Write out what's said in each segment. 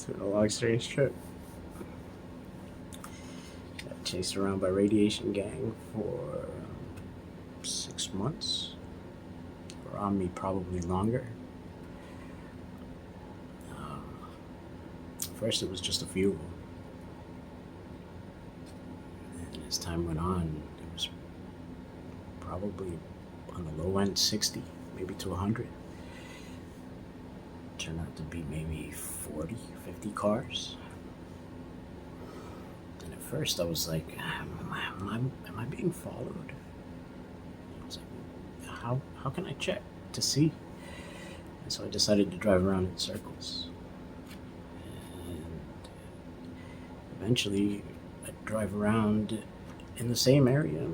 It's been a long, strange trip. Got chased around by radiation gang for 6 months. Or on me probably longer. First it was just a few. And as time went on, it was probably on the low end 60, maybe to 100. Turned out to be maybe 40, 50 cars. And at first I was like, am I being followed? I was like, how can I check to see? And so I decided to drive around in circles. And eventually I'd drive around in the same area,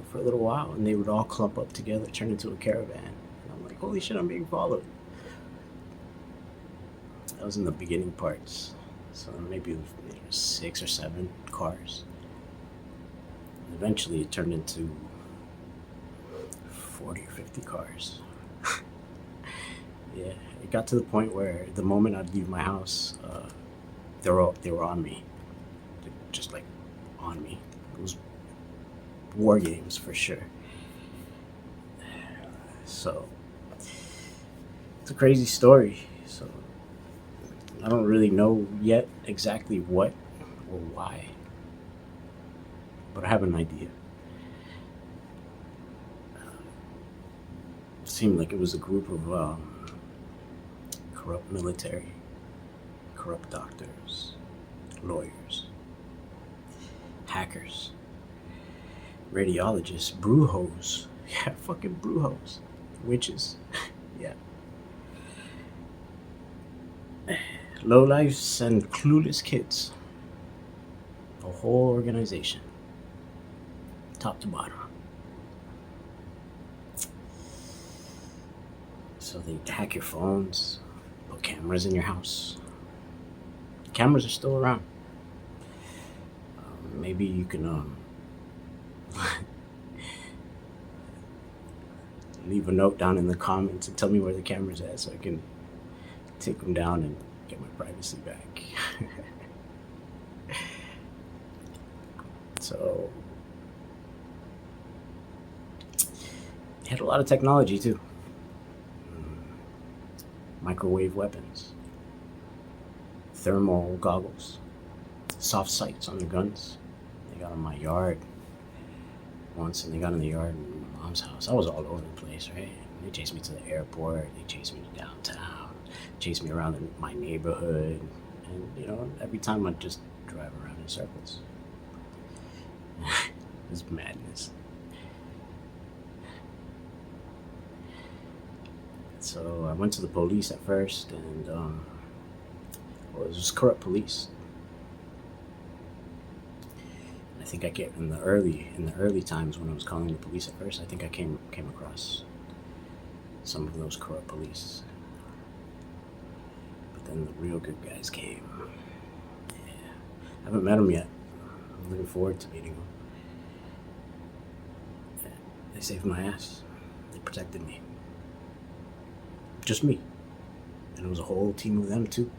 for a little while, and they would all clump up together, turn into a caravan. And I'm like, holy shit, I'm being followed. That was in the beginning parts. So maybe it was 6 or 7 cars. And eventually it turned into 40 or 50 cars. Yeah, it got to the point where the moment I'd leave my house, they were on me. Just like on me. It was war games for sure. So it's a crazy story. So I don't really know yet exactly what or why, but I have an idea. It seemed like it was a group of corrupt military, corrupt doctors, lawyers, hackers, radiologists, brujos. Yeah, fucking brujos. Witches. Yeah. Lowlifes and clueless kids. A whole organization. Top to bottom. So they hack your phones, put cameras in your house. Cameras are still around. Maybe you can leave a note down in the comments and tell me where the camera's at so I can take them down and get my privacy back. So it had a lot of technology too. Microwave weapons, thermal goggles, soft sights on the guns. They got in my yard once, and they got in the yard in my mom's house. I was all over the place, right? They chased me to the airport. They chased me to downtown. Chased me around in my neighborhood. And, every time I'd just drive around in circles. It was madness. So I went to the police at first, and it was corrupt police. I think I get in the early times when I was calling the police at first, I think I came across some of those corrupt police. But then the real good guys came. Yeah. I haven't met them yet. I'm looking forward to meeting them. They saved my ass. They protected me. Just me. And it was a whole team of them too.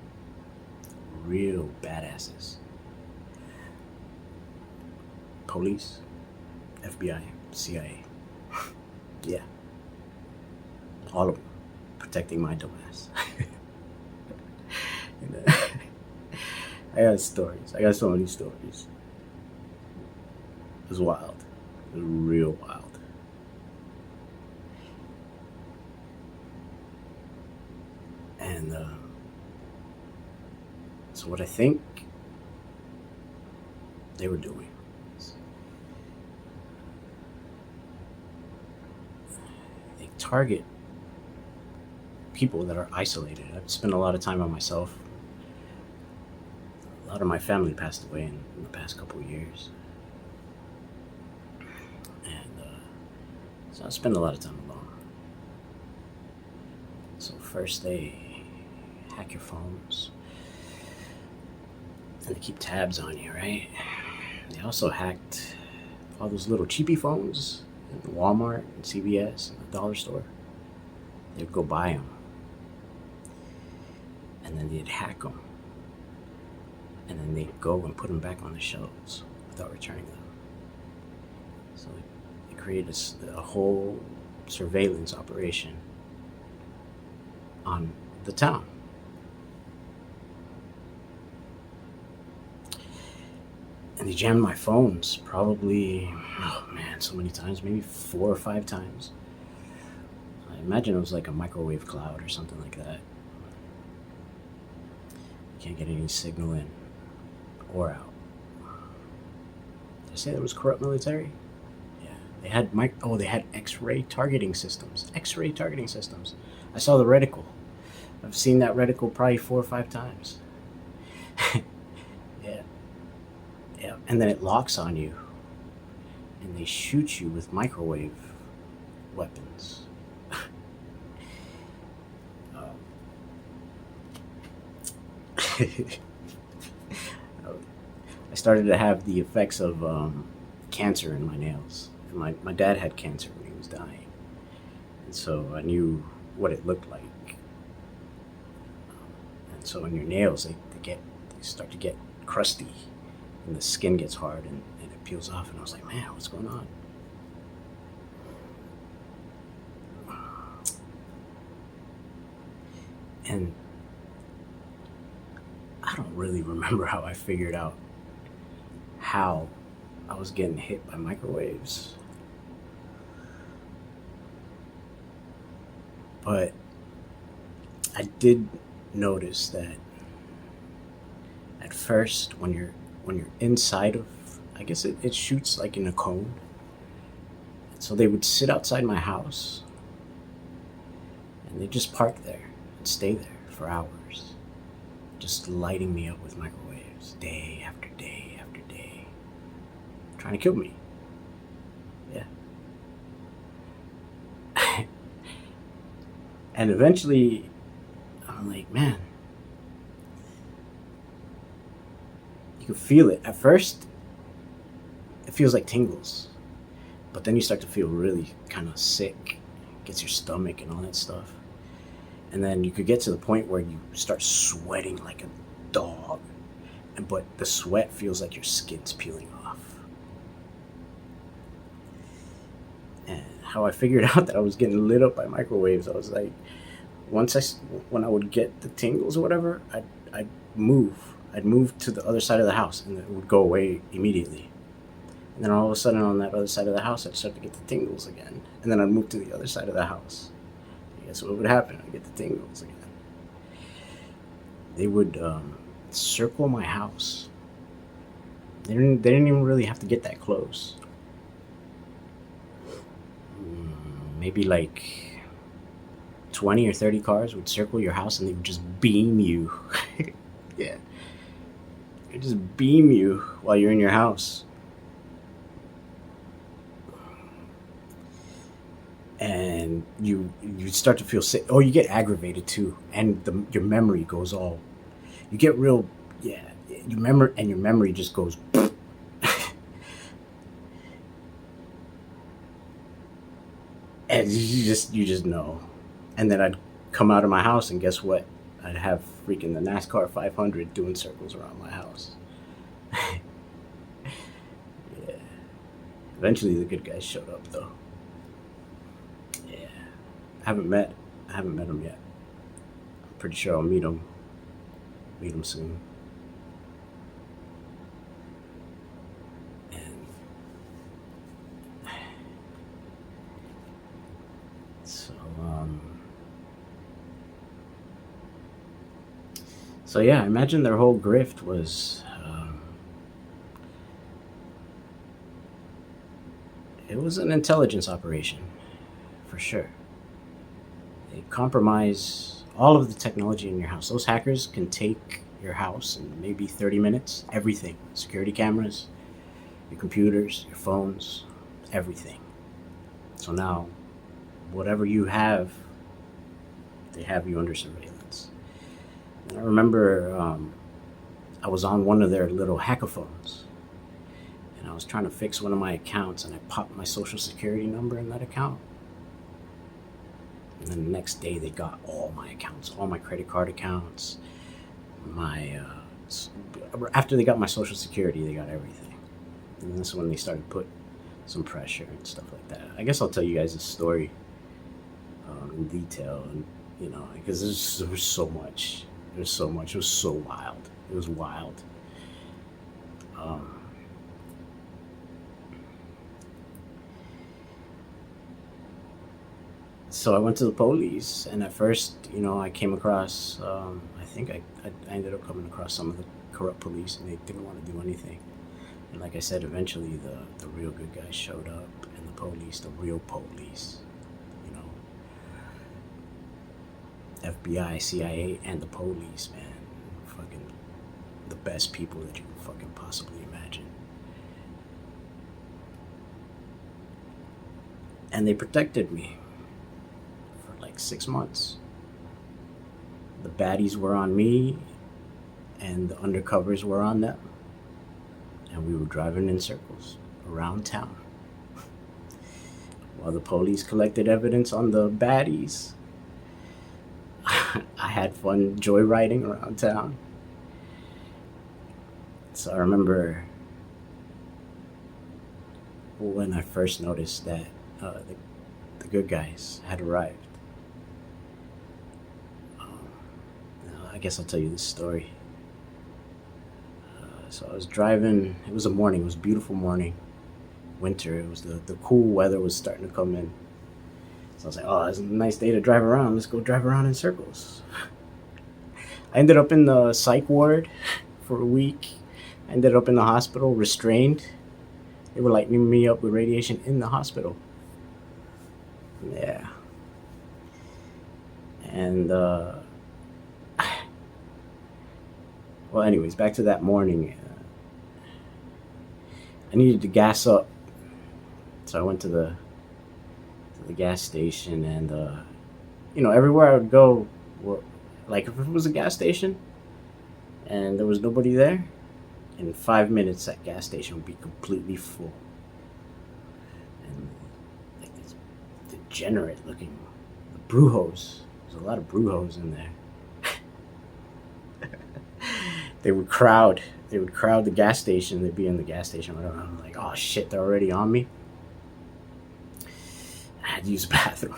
Real badasses. Police, FBI, CIA. Yeah. All of them protecting my dumb ass. I got stories. I got so many stories. It was wild. It was real wild. And so what I think they were doing is they target people that are isolated. I've spent a lot of time on myself. A lot of my family passed away in the past couple of years. And so I spend a lot of time alone. So first they hack your phones, and they keep tabs on you, right? They also hacked all those little cheapy phones in Walmart and CVS and the dollar store. They'd go buy them, and then they'd hack them, and then they'd go and put them back on the shelves without returning them. So it created a whole surveillance operation on the town. And they jammed my phones probably, oh man, so many times, maybe 4 or 5 times. I imagine it was like a microwave cloud or something like that. You can't get any signal in or out. Did I say there was corrupt military? Yeah, they had they had X-ray targeting systems. X-ray targeting systems. I saw the reticle. I've seen that reticle probably 4 or 5 times. Yeah, yeah, and then it locks on you, and they shoot you with microwave weapons. I started to have the effects of cancer in my nails. My dad had cancer when he was dying, and so I knew what it looked like. And so in your nails, they start to get crusty, and the skin gets hard, and it peels off. And I was like, man, what's going on? And I don't really remember how I figured out how I was getting hit by microwaves. But I did notice that at first when you're inside of, I guess it shoots like in a cone. So they would sit outside my house and they just park there and stay there for hours, just lighting me up with microwaves day after day after day, trying to kill me. Yeah. And eventually I'm like, man, you can feel it. At first it feels like tingles, but then you start to feel really kind of sick, gets your stomach and all that stuff. And then you could get to the point where you start sweating like a dog, but the sweat feels like your skin's peeling off. And how I figured out that I was getting lit up by microwaves, I was like, when I would get the tingles or whatever, I'd move to the other side of the house, and it would go away immediately. And then all of a sudden on that other side of the house, I'd start to get the tingles again, and then I'd move to the other side of the house. Guess what would happen? I'd get the tingles again. They would circle my house. They didn't even really have to get that close. Maybe like 20 or 30 cars would circle your house, and they would just beam you. Yeah. They just beam you while you're in your house. And you start to feel sick. Oh, you get aggravated too, and your memory goes all. You get real, yeah. Your memory just goes. And you just know. And then I'd come out of my house, and guess what? I'd have freaking the NASCAR 500 doing circles around my house. Yeah. Eventually, the good guys showed up though. I haven't met him yet. I'm pretty sure I'll meet him soon. And so yeah, I imagine their whole grift was it was an intelligence operation for sure. They compromise all of the technology in your house. Those hackers can take your house in maybe 30 minutes. Everything. Security cameras, your computers, your phones, everything. So now, whatever you have, they have you under surveillance. And I remember I was on one of their little hackaphones, and I was trying to fix one of my accounts, and I popped my social security number in that account. And then the next day, they got all my accounts, all my credit card accounts, my after they got my social security, they got everything, and that's when they started put some pressure and stuff like that. I guess I'll tell you guys a story in detail, and because there was so much. There's so much. It was so wild. It was wild. Um, so I went to the police, and at first, I came across. I think I ended up coming across some of the corrupt police, and they didn't want to do anything. And like I said, eventually the real good guys showed up, and the police, the real police, you know, FBI, CIA, and the police, man, fucking the best people that you can fucking possibly imagine. And they protected me for like 6 months. The baddies were on me, and the undercovers were on them. And we were driving in circles around town. While the police collected evidence on the baddies, I had fun joyriding around town. So I remember when I first noticed that the good guys had arrived. I guess I'll tell you this story. So I was driving. It was a morning. It was a beautiful morning. Winter. It was the cool weather was starting to come in. So I was like, oh, it's a nice day to drive around. Let's go drive around in circles. I ended up in the psych ward for a week. I ended up in the hospital, restrained. They were lighting me up with radiation in the hospital. Yeah. And, well, anyways, back to that morning. I needed to gas up. So I went to the gas station, and, everywhere I would go, like if it was a gas station and there was nobody there, in 5 minutes that gas station would be completely full. And like these degenerate looking brujos. There's a lot of brujos in there. They would crowd the gas station. They'd be in the gas station. I'm like, oh shit, they're already on me. I had to use the bathroom.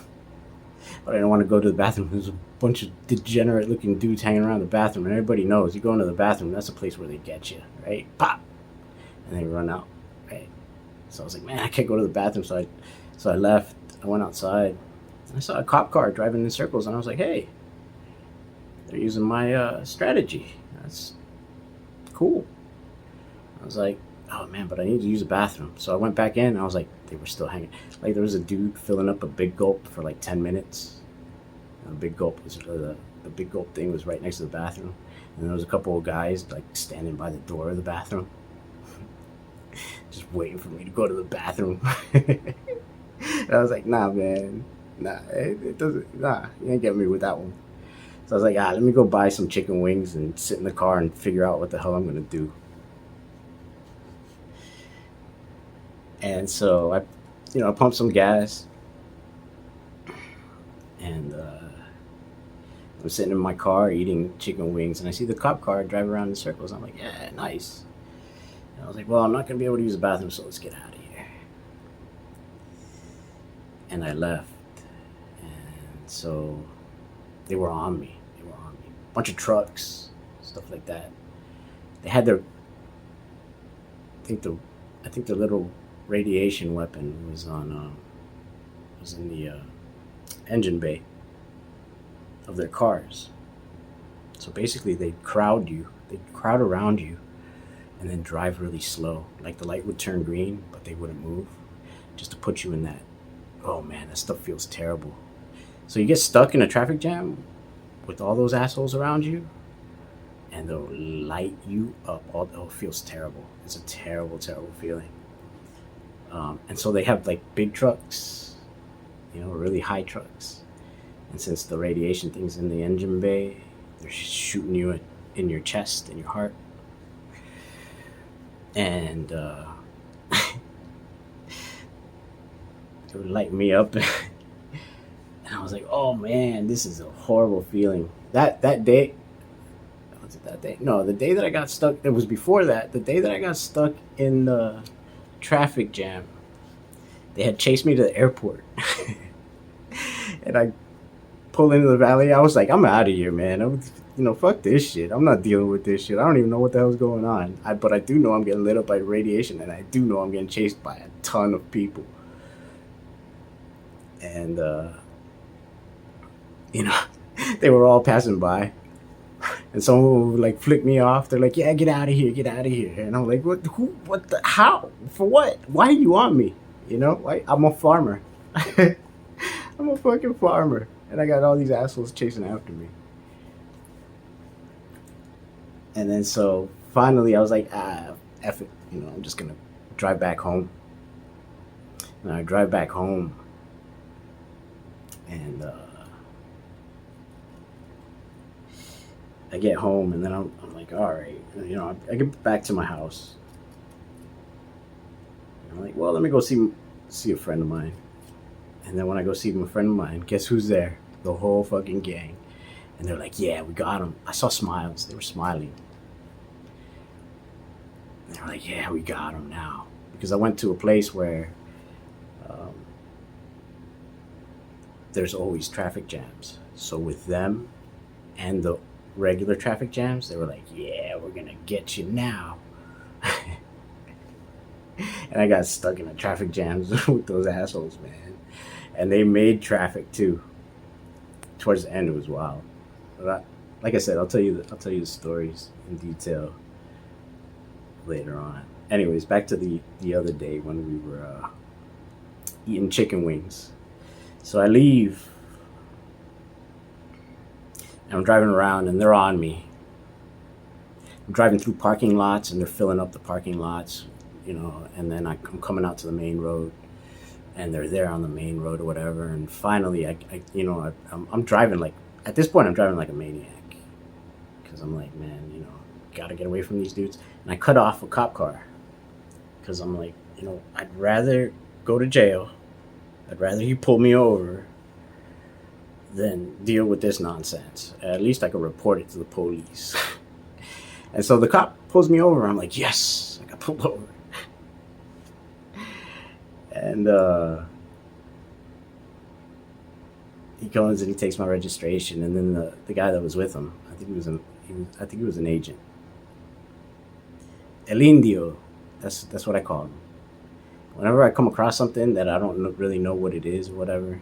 But I didn't want to go to the bathroom. There's a bunch of degenerate looking dudes hanging around the bathroom, and everybody knows you go into the bathroom, that's a place where they get you, right? Pop! And they run out, right? So I was like, man, I can't go to the bathroom. So I left. I went outside. I saw a cop car driving in circles, and I was like, hey, they're using my strategy. That's cool. I was like, oh man, but I need to use the bathroom. So I went back in, and I was like, they were still hanging. Like there was a dude filling up a big gulp for like 10 minutes. And the big gulp was the big gulp thing was right next to the bathroom. And there was a couple of guys like standing by the door of the bathroom, just waiting for me to go to the bathroom. And I was like, nah, man, nah, it doesn't, nah, you ain't get me with that one. So I was like, let me go buy some chicken wings and sit in the car and figure out what the hell I'm gonna do. And so I pumped some gas, and I'm sitting in my car eating chicken wings, and I see the cop car drive around in circles. I'm like, yeah, nice. And I was like, well, I'm not gonna be able to use the bathroom, so let's get out of here. And I left, and so they were on me. Bunch of trucks, stuff like that. They had their, I think their little radiation weapon was in the engine bay of their cars. So basically they'd crowd around you and then drive really slow. Like the light would turn green, but they wouldn't move, just to put you in that, oh man, that stuff feels terrible. So you get stuck in a traffic jam with all those assholes around you, and they'll light you up. It feels terrible. It's a terrible, terrible feeling. And so they have like big trucks, really high trucks. And since the radiation thing's in the engine bay, they're shooting you in your chest, in your heart. And it would light me up. And I was like, oh man, this is a horrible feeling. That day, Was it that day? No, the day that I got stuck. It was before that. The day that I got stuck in the traffic jam. They had chased me to the airport, and I pulled into the valley. I was like, I'm out of here, man. Fuck this shit. I'm not dealing with this shit. I don't even know what the hell's going on. But I do know I'm getting lit up by radiation, and I do know I'm getting chased by a ton of people. And they were all passing by, and someone would like flick me off. They're like, "Yeah, get out of here, get out of here." And I'm like, "What? Who? What? The? How? For what? Why are you on me? Why? I'm a farmer. I'm a fucking farmer, and I got all these assholes chasing after me." And then so finally, I was like, F it. I'm just gonna drive back home. And I drive back home, and I get home, and then I'm like, all right, I get back to my house. And I'm like, well, let me go see a friend of mine. And then when I go see my friend of mine, guess who's there? The whole fucking gang. And they're like, yeah, we got him. I saw smiles. They were smiling. And they were like, yeah, we got him now. Because I went to a place where there's always traffic jams. So with them and the regular traffic jams, they were like, yeah, we're gonna get you now. And I got stuck in the traffic jams with those assholes, man. And they made traffic too. Towards the end, it was wild. But like I said, I'll tell you the stories in detail later on. Anyways, back to the other day when we were eating chicken wings. So I leave, and I'm driving around, and they're on me. I'm driving through parking lots, and they're filling up the parking lots, and then I'm coming out to the main road, and they're there on the main road or whatever. And finally, I'm driving like, at this point, I'm driving like a maniac, because I'm like, man, gotta get away from these dudes. And I cut off a cop car, because I'm like, I'd rather go to jail. I'd rather he pull me over than deal with this nonsense. At least I could report it to the police. And so the cop pulls me over. I'm like, yes, I got pulled over. And he comes and he takes my registration. And then the guy that was with him, I think he was an agent. El Indio, that's what I call him. Whenever I come across something that I don't really know what it is or whatever,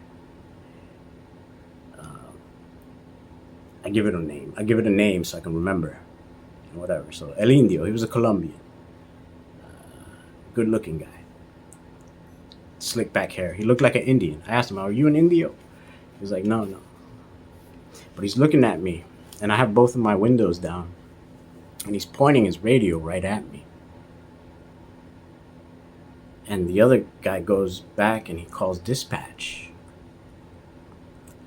I give it a name. I give it a name so I can remember, whatever. So El Indio, he was a Colombian, good-looking guy, slick back hair. He looked like an Indian. I asked him, "Are you an Indio?" He was like, "No." But he's looking at me, and I have both of my windows down, and he's pointing his radio right at me. And the other guy goes back and he calls dispatch.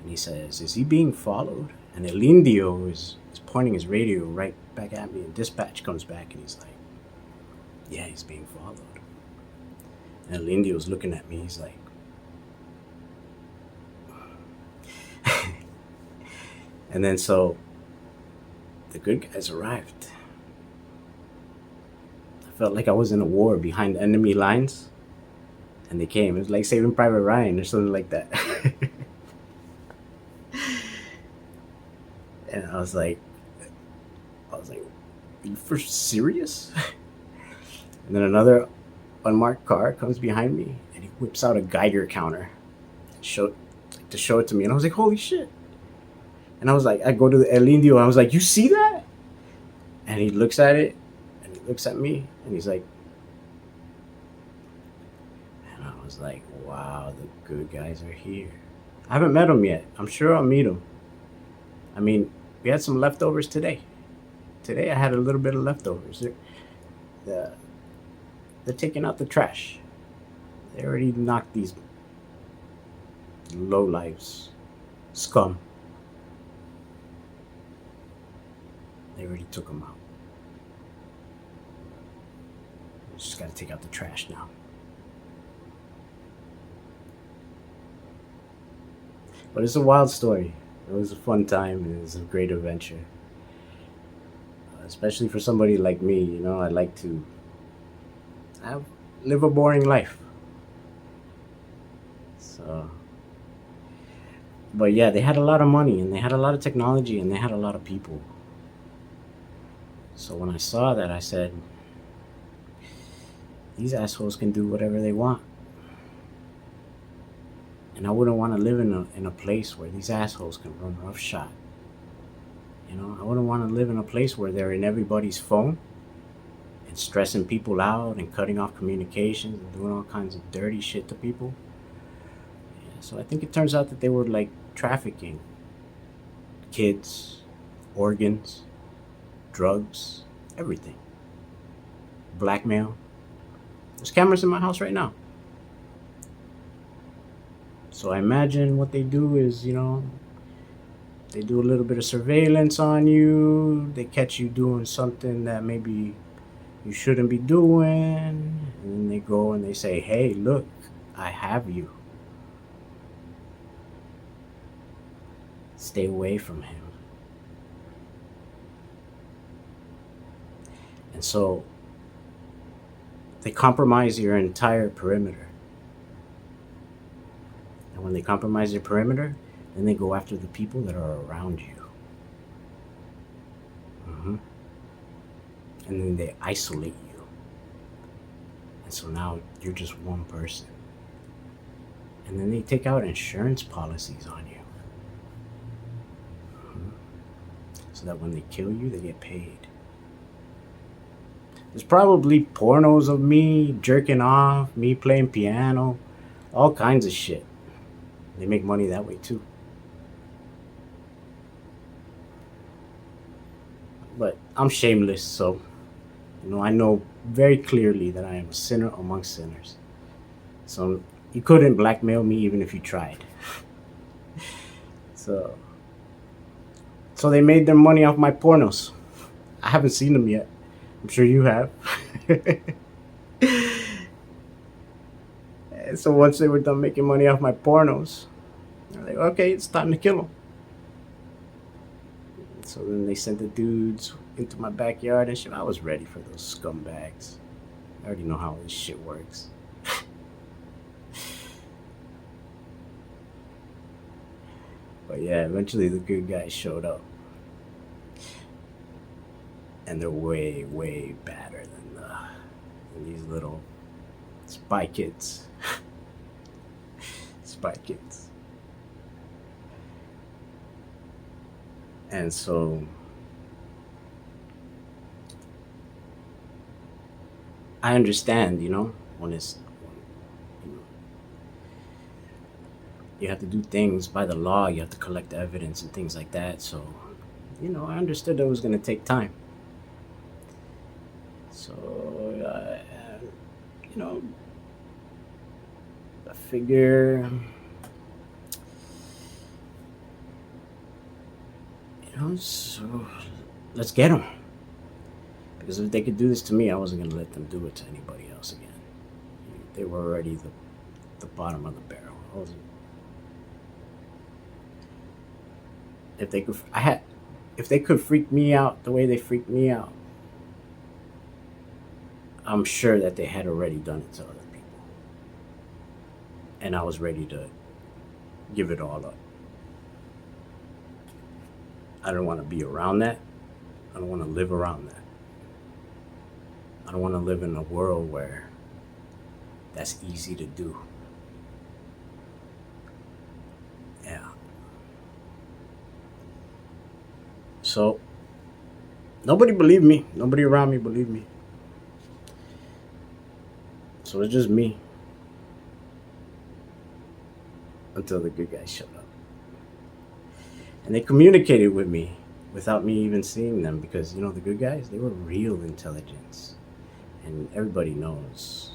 And he says, "Is he being followed?" And El Indio is pointing his radio right back at me. And dispatch comes back and he's like, "Yeah, he's being followed." And El Indio's looking at me. He's like, and then so the good guys arrived. I felt like I was in a war behind enemy lines. And they came. It was like Saving Private Ryan or something like that. And I was like, are you for serious? And then another unmarked car comes behind me, and he whips out a Geiger counter to show it to me. And I was like, holy shit. And I was like, I go to the El Indio, and I was like, "You see that?" And he looks at it, and he looks at me, and he's like, and I was like, wow, the good guys are here. I haven't met them yet. I'm sure I'll meet them. I mean, we had some leftovers today. Today I had a little bit of leftovers. They're taking out the trash. They already knocked these lowlifes, scum. They already took them out. We just gotta take out the trash now. But it's a wild story. It was a fun time. It was a great adventure. especially for somebody like me. I like to have, live a boring life. So, but yeah, they had a lot of money and they had a lot of technology and they had a lot of people. So when I saw that, I said, these assholes can do whatever they want. And I wouldn't want to live in a place where these assholes can run roughshod. I wouldn't want to live in a place where they're in everybody's phone and stressing people out and cutting off communications and doing all kinds of dirty shit to people. Yeah, so I think it turns out that they were like trafficking kids, organs, drugs, everything. Blackmail. There's cameras in my house right now. So I imagine what they do is, they do a little bit of surveillance on you. They catch you doing something that maybe you shouldn't be doing. And then they go and they say, hey, look, I have you. Stay away from him. And so they compromise your entire perimeter. And when they compromise your perimeter, then they go after the people that are around you. And then they isolate you. And so now you're just one person. And then they take out insurance policies on you. So that when they kill you, they get paid. There's probably pornos of me jerking off, me playing piano, all kinds of shit. They make money that way too. But I'm shameless, so I know very clearly that I am a sinner amongst sinners. So you couldn't blackmail me even if you tried. So they made their money off my pornos. I haven't seen them yet. I'm sure you have. And so once they were done making money off my pornos, they're like, okay, it's time to kill them. So then they sent the dudes into my backyard and shit. I was ready for those scumbags. I already know how this shit works. But yeah, eventually the good guys showed up. And they're way, way badder than these little spy kids. Spy kids. And so I understand, when it's, you have to do things by the law, you have to collect evidence and things like that. So, I understood that it was going to take time. So, I figure, so let's get them. Because if they could do this to me, I wasn't going to let them do it to anybody else again. They were already the bottom of the barrel. If they could freak me out the way they freaked me out, I'm sure that they had already done it to other people. And I was ready to give it all up. I don't want to be around that. I don't want to live around that. I don't want to live in a world where that's easy to do. Yeah. So, nobody believed me. Nobody around me believed me. So it's just me. Until the good guys showed up. And they communicated with me without me even seeing them because, the good guys, they were real intelligence. And everybody knows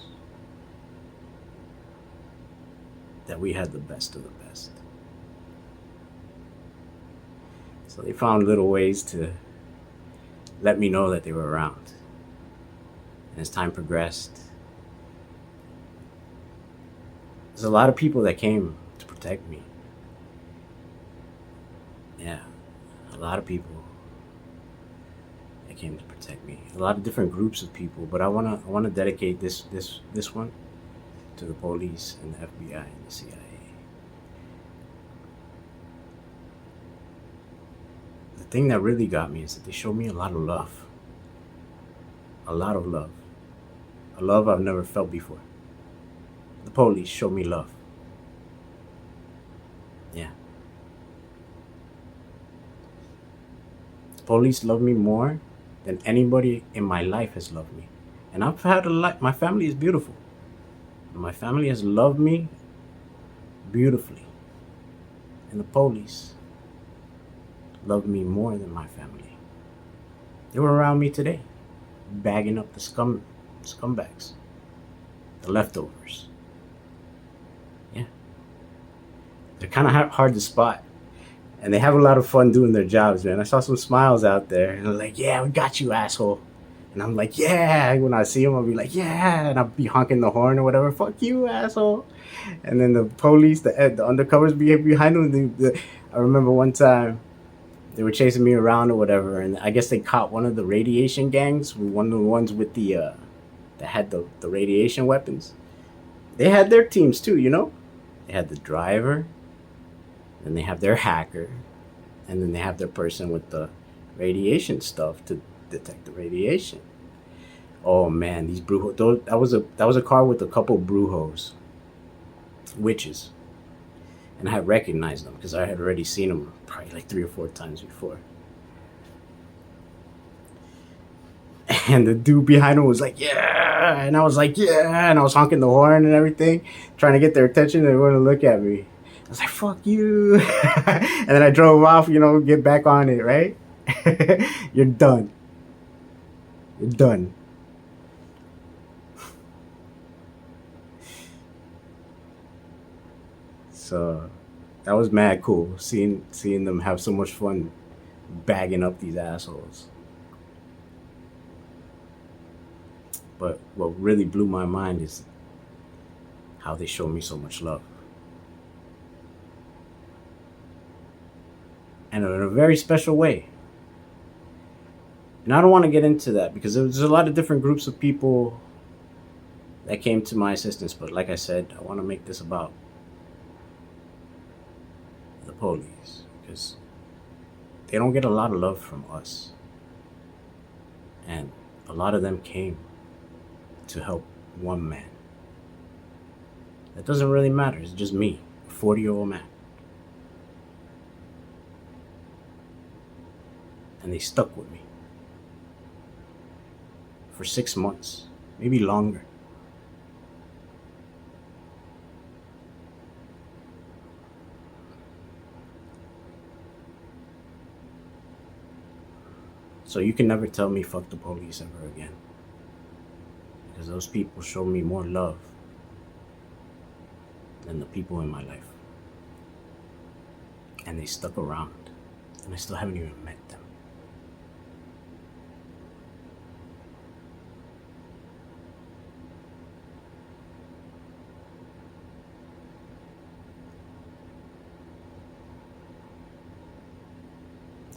that we had the best of the best. So they found little ways to let me know that they were around. And as time progressed, there's a lot of people that came to protect me. Yeah, a lot of people that came to protect me. A lot of different groups of people, but I wanna dedicate this one to the police and the FBI and the CIA. The thing that really got me is that they showed me a lot of love. A lot of love. A love I've never felt before. The police showed me love. Yeah. The police love me more than anybody in my life has loved me. And I've had a lot. My family is beautiful. My family has loved me beautifully. And the police love me more than my family. They were around me today, bagging up the scumbags, the leftovers. Yeah. They're kind of hard to spot. And they have a lot of fun doing their jobs, man. I saw some smiles out there. And they're like, yeah, we got you, asshole. And I'm like, yeah. When I see them, I'll be like, yeah. And I'll be honking the horn or whatever. Fuck you, asshole. And then the police, the undercovers be behind them. I remember one time they were chasing me around or whatever. And I guess they caught one of the radiation gangs, one of the ones with that had the radiation weapons. They had their teams too, you know? They had the driver. Then they have their hacker, and then they have their person with the radiation stuff to detect the radiation. Oh man, these brujos! That was a car with a couple brujos, witches, and I had recognized them because I had already seen them probably like 3 or 4 times before. And the dude behind him was like, yeah, and I was like, yeah, and I was honking the horn and everything, trying to get their attention. They wouldn't look at me. I was like, fuck you. And then I drove off, get back on it, right? You're done. You're done. So that was mad cool, seeing them have so much fun bagging up these assholes. But what really blew my mind is how they show me so much love. And in a very special way. And I don't want to get into that because there's a lot of different groups of people that came to my assistance. But like I said, I want to make this about the police because they don't get a lot of love from us. And a lot of them came to help one man. That doesn't really matter. It's just me, a 40-year-old man. And they stuck with me for 6 months, maybe longer. So you can never tell me fuck the police ever again. Because those people showed me more love than the people in my life. And they stuck around. And I still haven't even met them.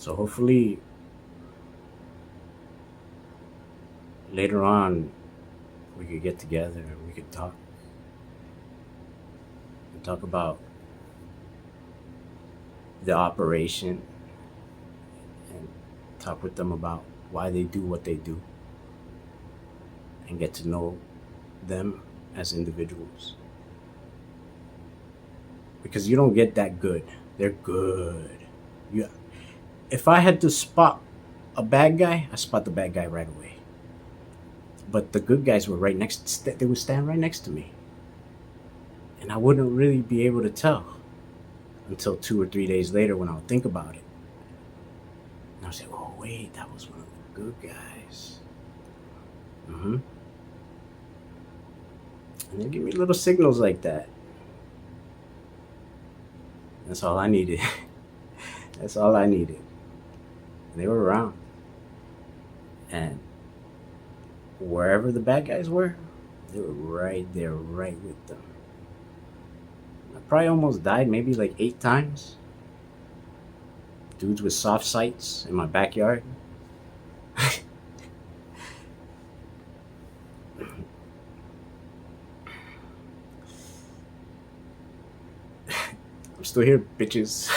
So hopefully later on we could get together and we could talk. And talk about the operation and talk with them about why they do what they do and get to know them as individuals. Because you don't get that good. They're good. If I had to spot a bad guy, I spot the bad guy right away. But the good guys were right next. They would stand right next to me, and I wouldn't really be able to tell until 2 or 3 days later when I would think about it. And I would say, "Oh wait, that was one of the good guys." And they give me little signals like that. That's all I needed. That's all I needed. They were around. And wherever the bad guys were, they were right there, right with them. I probably almost died maybe like 8 times. Dudes with soft sights in my backyard. still here, bitches.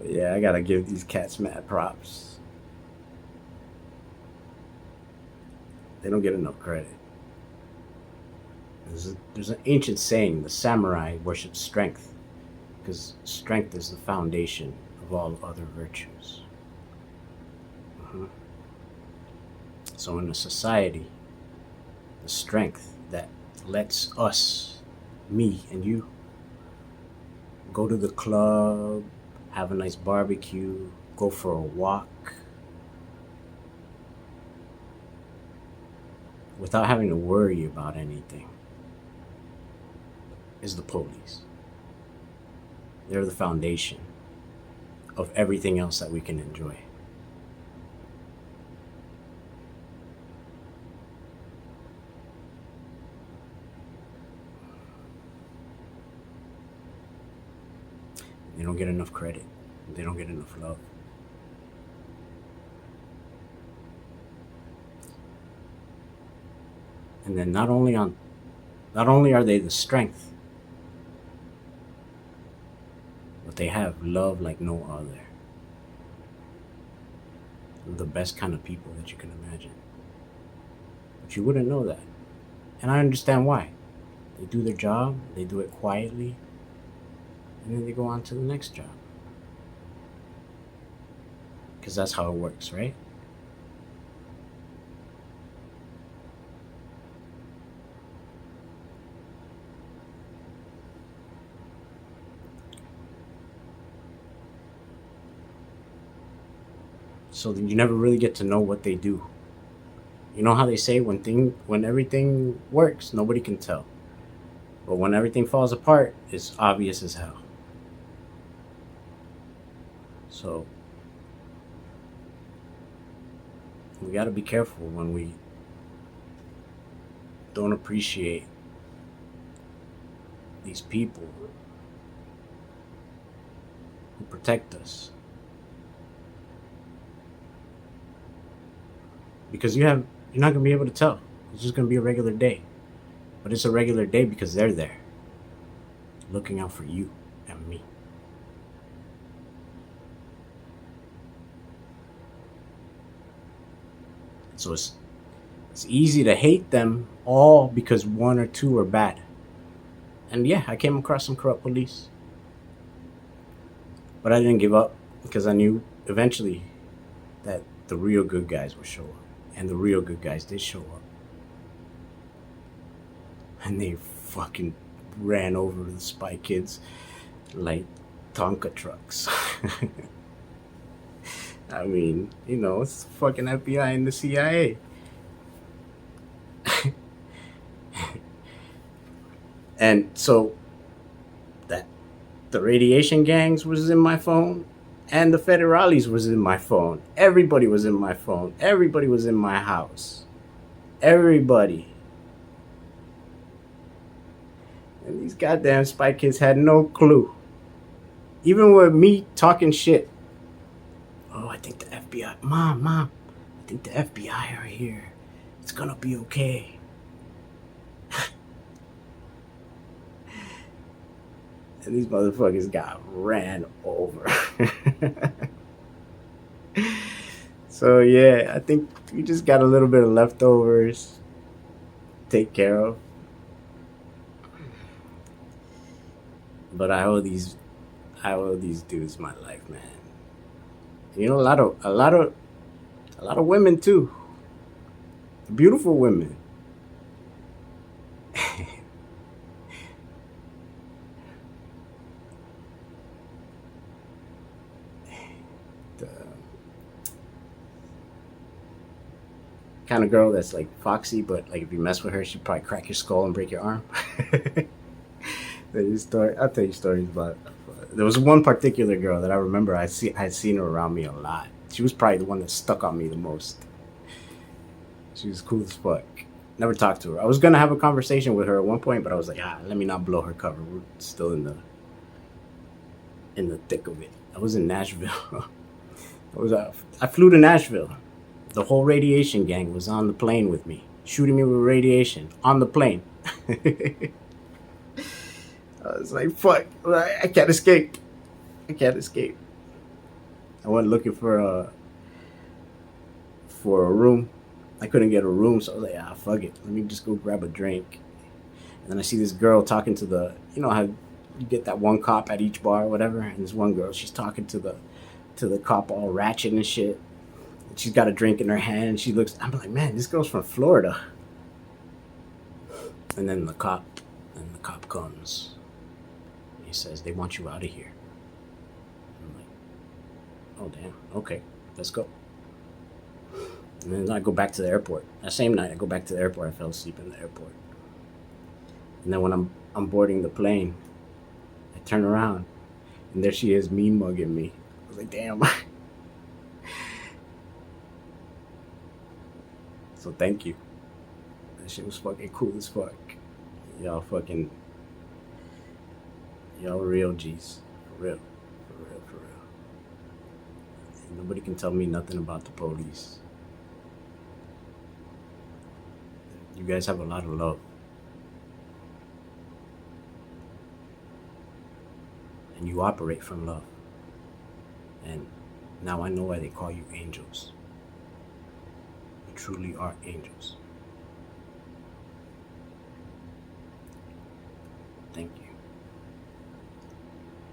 Yeah, I gotta give these cats mad props. They don't get enough credit. There's an ancient saying: the samurai worship strength, because strength is the foundation of all other virtues. Mhm. So in a society, the strength that lets us, me and you, go to the club, have a nice barbecue, go for a walk without having to worry about anything, is the police. They're the foundation of everything else that we can enjoy. They don't get enough credit. They don't get enough love. And then not only are they the strength, but they have love like no other. They're the best kind of people that you can imagine. But you wouldn't know that. And I understand why. They do their job, they do it quietly, and then they go on to the next job. Because that's how it works, right? So you never really get to know what they do. You know how they say when everything works, nobody can tell. But when everything falls apart, it's obvious as hell. So we got to be careful when we don't appreciate these people who protect us. Because you're not gonna be able to tell. It's just gonna be a regular day. But it's a regular day because they're there. Looking out for you and me. So it's easy to hate them all because one or two are bad. And yeah, I came across some corrupt police. But I didn't give up because I knew eventually that the real good guys would show up. And the real good guys did show up. And they fucking ran over the spy kids like Tonka trucks. I mean, it's the fucking FBI and the CIA. And so that the radiation gangs was in my phone and the federales was in my phone. Everybody was in my phone. Everybody was in my house. Everybody. And these goddamn spy kids had no clue. Even with me talking shit. Oh, I think the FBI. Mom, I think the FBI are here. It's gonna be okay. And these motherfuckers got ran over. So yeah, I think we just got a little bit of leftovers to take care of. But I owe these dudes my life, man. A lot of women too. Beautiful women. The kind of girl that's like foxy, but like if you mess with her, she'd probably crack your skull and break your arm. I'll tell you stories about. There was one particular girl that I remember. I had seen her around me a lot. She was probably the one that stuck on me the most. She was cool as fuck. Never talked to her. I was gonna have a conversation with her at one point, but I was like, let me not blow her cover. We're still in the thick of it. I was in Nashville. I flew to Nashville. The whole radiation gang was on the plane with me, shooting me with radiation on the plane. I was like, fuck, I can't escape. I can't escape. I went looking for a room. I couldn't get a room, so I was like, ah, fuck it. Let me just go grab a drink. And then I see this girl talking to the, you know how you get that one cop at each bar or whatever, and this one girl, she's talking to the cop all ratchet and shit. And she's got a drink in her hand. And she looks. I'm like, man, this girl's from Florida. And then the cop comes. He says they want you out of here. I'm like, oh damn, okay, let's go. And then I go back to the airport. That same night, I go back to the airport. I fell asleep in the airport. And then when I'm boarding the plane, I turn around, and there she is, mean mugging me. I was like, damn. So thank you. That shit was fucking cool as fuck. Y'all fucking, y'all real G's. For real. For real, for real. And nobody can tell me nothing about the police. You guys have a lot of love. And you operate from love. And now I know why they call you angels. You truly are angels. Thank you.